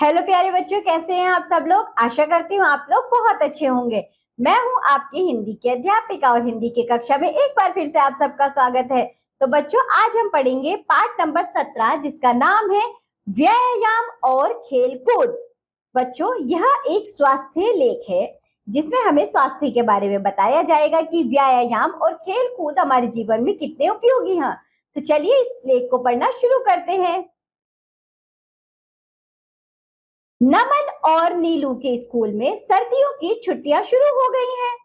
Hello प्यारे बच्चों, कैसे हैं आप सब लोग। आशा करती हूँ आप लोग बहुत अच्छे होंगे। मैं हूँ आपकी हिंदी की अध्यापिका और हिंदी की कक्षा में एक बार फिर से आप सबका स्वागत है। तो बच्चों, आज हम पढ़ेंगे पाठ नंबर 17 जिसका नाम है व्यायाम और खेल कूद। बच्चों, यह एक स्वास्थ्य लेख है जिसमें हमें स्वास्थ्य के बारे में बताया जाएगा कि व्यायाम और खेल कूद हमारे जीवन में कितने उपयोगी हैं। तो चलिए इस लेख को पढ़ना शुरू करते हैं। नमन और नीलू के स्कूल में सर्दियों की छुट्टियां शुरू हो गई हैं।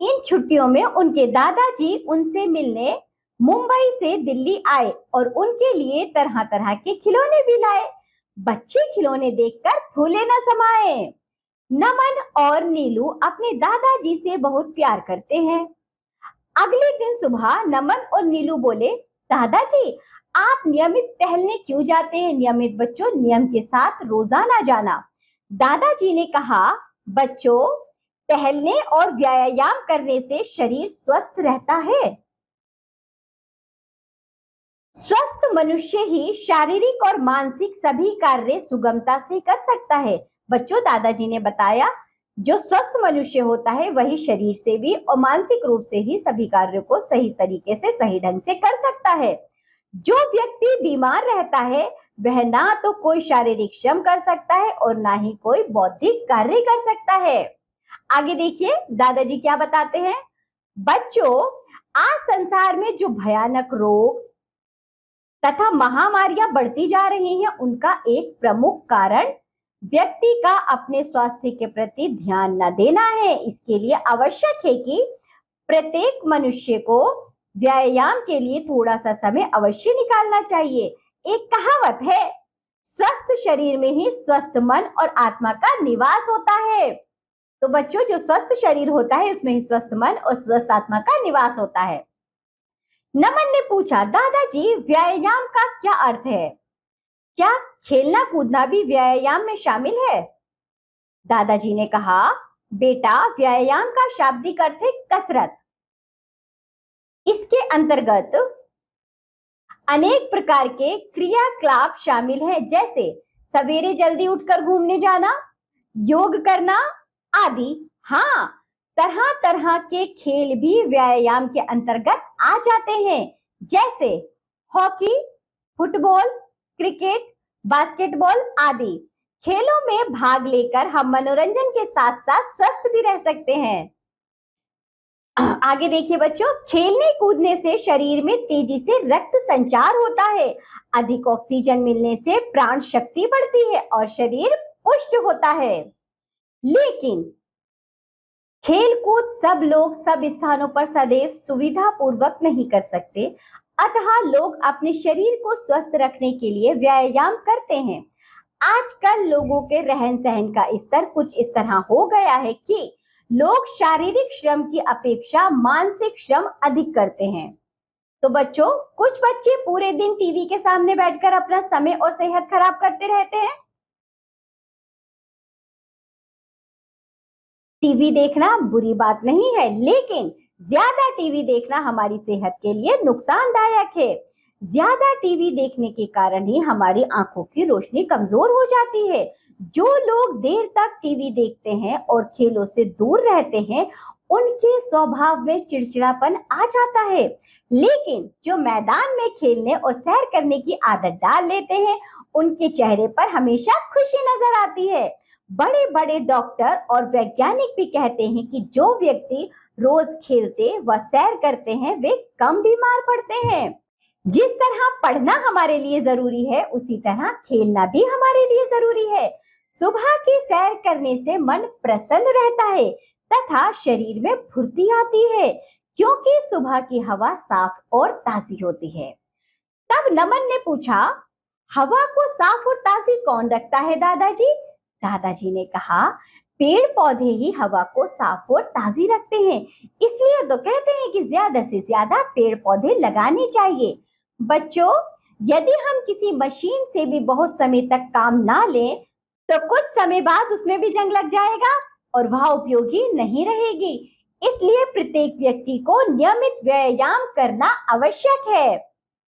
इन छुट्टियों में उनके दादाजी उनसे मिलने मुंबई से दिल्ली आए और उनके लिए तरह तरह के खिलौने भी लाए। बच्चे खिलौने देखकर फूले न समाए। नमन और नीलू अपने दादाजी से बहुत प्यार करते हैं। अगले दिन सुबह नमन और नीलू बोले, दादाजी आप नियमित टहलने क्यों जाते हैं। नियमित बच्चों, नियम के साथ रोजाना जाना। दादाजी ने कहा, बच्चों टहलने और व्यायाम करने से शरीर स्वस्थ रहता है। स्वस्थ मनुष्य ही शारीरिक और मानसिक सभी कार्य सुगमता से कर सकता है। बच्चों, दादाजी ने बताया, जो स्वस्थ मनुष्य होता है वही शरीर से भी और मानसिक रूप से ही सभी कार्यों को सही तरीके से सही ढंग से कर सकता है। जो व्यक्ति बीमार रहता है वह ना तो कोई शारीरिक श्रम कर सकता है और ना ही कोई बौद्धिक कार्य कर सकता है। आगे देखिए दादाजी क्या बताते हैं। बच्चों, आज संसार में जो भयानक रोग तथा महामारियां बढ़ती जा रही हैं, उनका एक प्रमुख कारण व्यक्ति का अपने स्वास्थ्य के प्रति ध्यान न देना है। इसके लिए आवश्यक है कि प्रत्येक मनुष्य को व्यायाम के लिए थोड़ा सा समय अवश्य निकालना चाहिए। एक कहावत है, स्वस्थ शरीर में ही स्वस्थ मन और आत्मा का निवास होता है। तो बच्चों, जो स्वस्थ शरीर होता है उसमें ही स्वस्थ मन और स्वस्थ आत्मा का निवास होता है। नमन ने पूछा, दादाजी व्यायाम का क्या अर्थ है। क्या खेलना कूदना भी व्यायाम में शामिल है। दादाजी ने कहा, बेटा व्यायाम का शाब्दिक अर्थ है कसरत। इसके अंतर्गत अनेक प्रकार के क्रियाकलाप शामिल हैं, जैसे सवेरे जल्दी उठकर घूमने जाना, योग करना आदि। हाँ, तरह तरह के खेल भी व्यायाम के अंतर्गत आ जाते हैं, जैसे हॉकी, फुटबॉल, क्रिकेट, बास्केटबॉल आदि। खेलों में भाग लेकर हम मनोरंजन के साथ साथ स्वस्थ भी रह सकते हैं। आगे देखिए बच्चों, खेलने कूदने से शरीर में तेजी से रक्त संचार होता है। अधिक ऑक्सीजन मिलने से प्राण शक्ति बढ़ती है और शरीर पुष्ट होता है। लेकिन खेल कूद सब लोग सब स्थानों पर सदैव सुविधा पूर्वक नहीं कर सकते, अतः लोग अपने शरीर को स्वस्थ रखने के लिए व्यायाम करते हैं। आजकल लोगों के रहन सहन का स्तर कुछ इस तरह हो गया है कि लोग शारीरिक श्रम की अपेक्षा मानसिक श्रम अधिक करते हैं। तो बच्चों, कुछ बच्चे पूरे दिन टीवी के सामने बैठकर अपना समय और सेहत खराब करते रहते हैं। टीवी देखना बुरी बात नहीं है, लेकिन ज्यादा टीवी देखना हमारी सेहत के लिए नुकसानदायक है। ज्यादा टीवी देखने के कारण ही हमारी आंखों की रोशनी कमजोर हो जाती है। जो लोग देर तक टीवी देखते हैं और खेलों से दूर रहते हैं, उनके स्वभाव में चिड़चिड़ापन आ जाता है। लेकिन जो मैदान में खेलने और सैर करने की आदत डाल लेते हैं, उनके चेहरे पर हमेशा खुशी नजर आती है। बड़े बड़े डॉक्टर और वैज्ञानिक भी कहते हैं कि जो व्यक्ति रोज खेलते व सैर करते हैं वे कम बीमार पड़ते हैं। जिस तरह पढ़ना हमारे लिए जरूरी है, उसी तरह खेलना भी हमारे लिए जरूरी है। सुबह की सैर करने से मन प्रसन्न रहता है तथा शरीर में फुर्ती आती है, क्योंकि सुबह की हवा साफ और ताजी होती है। तब नमन ने पूछा, हवा को साफ और ताजी कौन रखता है दादाजी। दादाजी ने कहा, पेड़ पौधे ही हवा को साफ और ताजी रखते हैं। इसलिए तो कहते हैं कि ज्यादा से ज्यादा पेड़ पौधे लगाने चाहिए। बच्चों, यदि हम किसी मशीन से भी बहुत समय तक काम ना लें, तो कुछ समय बाद उसमें भी जंग लग जाएगा और वह उपयोगी नहीं रहेगी। इसलिए प्रत्येक व्यक्ति को नियमित व्यायाम करना आवश्यक है।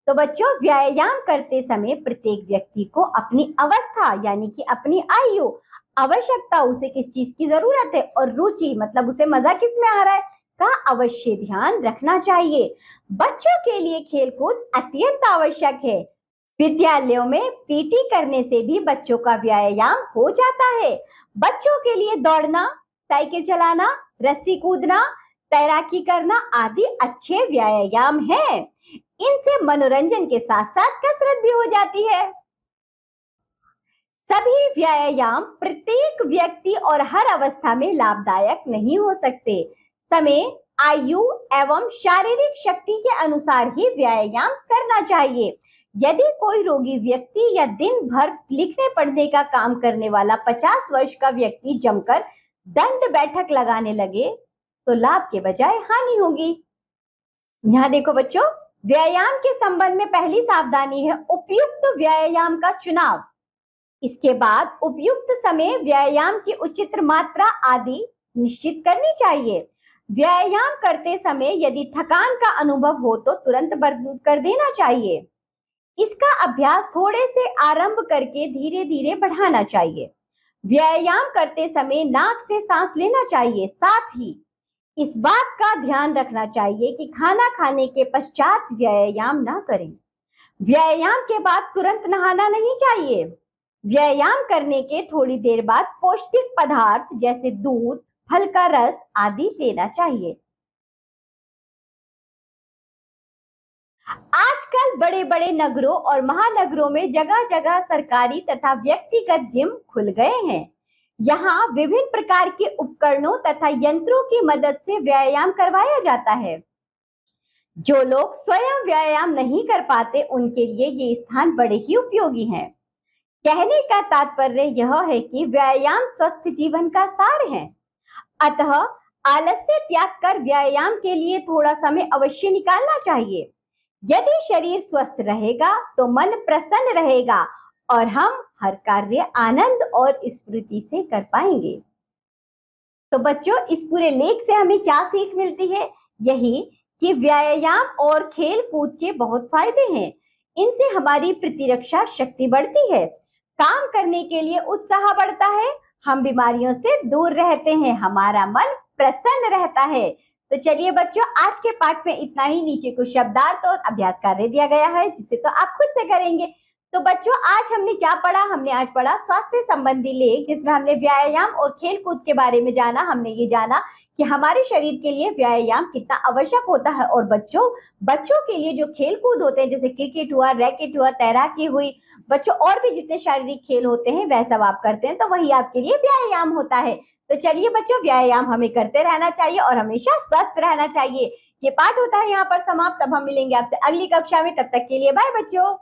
तो बच्चों, व्यायाम करते समय प्रत्येक व्यक्ति को अपनी अवस्था यानी कि अपनी आयु, आवश्यकता, उसे किस चीज की जरूरत है और रुचि मतलब उसे मजा किस में आ रहा है का अवश्य ध्यान रखना चाहिए। बच्चों के लिए खेलकूद अत्यंत आवश्यक है। विद्यालयों में पीटी करने से भी बच्चों का व्यायाम हो जाता है। बच्चों के लिए दौड़ना, साइकिल चलाना, रस्सी कूदना, तैराकी करना आदि अच्छे व्यायाम हैं। इनसे मनोरंजन के साथ साथ कसरत भी हो जाती है। सभी व्यायाम प्रत्येक व्यक्ति और हर अवस्था में लाभदायक नहीं हो सकते। समय, आयु एवं शारीरिक शक्ति के अनुसार ही व्यायाम करना चाहिए। यदि कोई रोगी व्यक्ति या दिन भर लिखने पढ़ने का काम करने वाला 50 वर्ष का व्यक्ति जमकर दंड बैठक लगाने लगे तो लाभ के बजाय हानि होगी। यहाँ देखो बच्चों, व्यायाम के संबंध में पहली सावधानी है उपयुक्त व्यायाम का चुनाव। इसके बाद उपयुक्त समय, व्यायाम की उचित मात्रा आदि निश्चित करनी चाहिए। व्यायाम करते समय यदि थकान का अनुभव हो तो तुरंत बंद कर देना चाहिए। इसका अभ्यास थोड़े से आरंभ करके धीरे धीरे बढ़ाना चाहिए। व्यायाम करते समय नाक से सांस लेना चाहिए। साथ ही इस बात का ध्यान रखना चाहिए कि खाना खाने के पश्चात व्यायाम ना करें। व्यायाम के बाद तुरंत नहाना नहीं चाहिए। व्यायाम करने के थोड़ी देर बाद पौष्टिक पदार्थ जैसे दूध, फल का रस आदि लेना चाहिए। आजकल बड़े बड़े नगरों और महानगरों में जगह जगह सरकारी तथा व्यक्तिगत जिम खुल गए हैं। यहाँ विभिन्न प्रकार के उपकरणों तथा यंत्रों की मदद से व्यायाम करवाया जाता है। जो लोग स्वयं व्यायाम नहीं कर पाते उनके लिए ये स्थान बड़े ही उपयोगी हैं। कहने का तात्पर्य यह है कि व्यायाम स्वस्थ जीवन का सार है। अतः आलस्य त्याग कर व्यायाम के लिए थोड़ा समय अवश्य निकालना चाहिए। यदि शरीर स्वस्थ रहेगा तो मन प्रसन्न रहेगा और हम हर कार्य आनंद और स्फूर्ति से कर पाएंगे। तो बच्चों, इस पूरे लेख से हमें क्या सीख मिलती है? यही कि व्यायाम और खेल कूद के बहुत फायदे हैं। इनसे हमारी प्रतिरक्षा शक्ति बढ़ती है, काम करने के लिए उत्साह बढ़ता है, हम बीमारियों से दूर रहते हैं, हमारा मन प्रसन्न रहता है। तो चलिए बच्चों, आज के पाठ में इतना ही। नीचे कुछ शब्दार्थ और अभ्यास कार्य दिया गया है जिसे तो आप खुद से करेंगे। तो बच्चों, आज हमने क्या पढ़ा? हमने आज पढ़ा स्वास्थ्य संबंधी लेख, जिसमें हमने व्यायाम और खेल कूद के बारे में जाना। हमने ये जाना कि हमारे शरीर के लिए व्यायाम कितना आवश्यक होता है और बच्चों के लिए जो खेल कूद होते हैं जैसे क्रिकेट हुआ, रैकेट हुआ, तैराकी हुई, बच्चों और भी जितने शारीरिक खेल होते हैं वह सब आप करते हैं तो वही आपके लिए व्यायाम होता है। तो चलिए बच्चों, व्यायाम हमें करते रहना चाहिए और हमेशा स्वस्थ रहना चाहिए। ये पाठ होता है यहाँ पर समाप्त। तब हम मिलेंगे आपसे अगली कक्षा में। तब तक के लिए बाय बच्चों।